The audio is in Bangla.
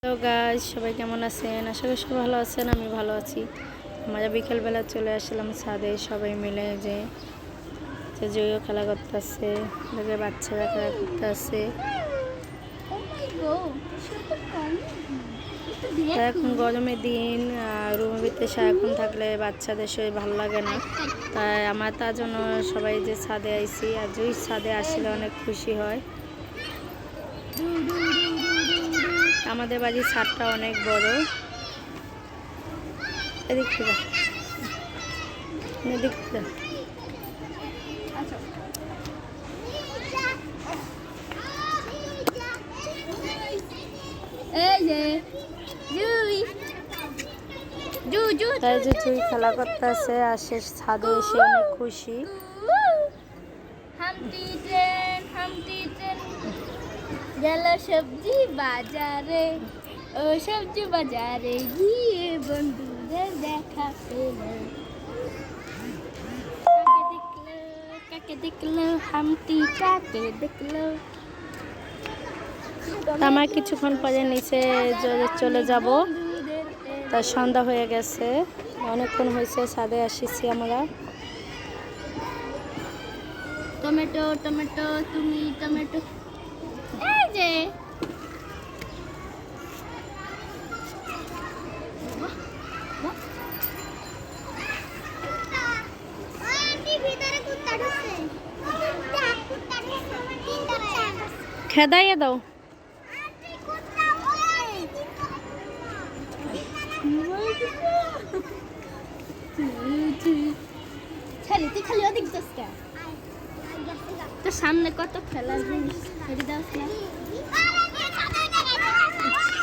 হ্যালো গাইস, সবাই কেমন আছেন? আশা করি সবাই ভালো আছেন। আমি ভালো আছি। আমরা বিকেলবেলা চলে আসলাম ছাদে, সবাই মিলে যে জয়ও খেলা করতেছে, দেখে বাচ্চারা খেলা করতেছে। এখন গরমের দিন, রুমের ভিতরে সারাক্ষণ থাকলে বাচ্চাদের শরীর ভালো লাগে না, তাই আমরা তার জন্য সবাই যে ছাদে আইছি। আর জুই ছাদে আসলে অনেক খুশি হয়। আমাদের বাড়ির ছাদটা অনেক বড়। এদিক থেকে এদিক থেকে তাই যে জুই খেলা করতেছে আর সে ছাদে এসে অনেক খুশি। হামটি ট্রেন গেল সবজি বাজারে, ও সবজি বাজারে গিয়ে বন্ধুদের দেখা পেল। কাকে দেখলো হামটি কাকে দেখলো। আমার কিছুক্ষণ পরে নিচে চলে যাব, তার সন্ধ্যা হয়ে গেছে, অনেকক্ষণ হয়েছে ছাদে আসিছি আমরা। টমেটো টমেটো তুমি টমেটো, এই যে খেদাইয়ে দাও। তুই খালি ওদিক যাস, তোর সামনে কত খেলার জিনিস।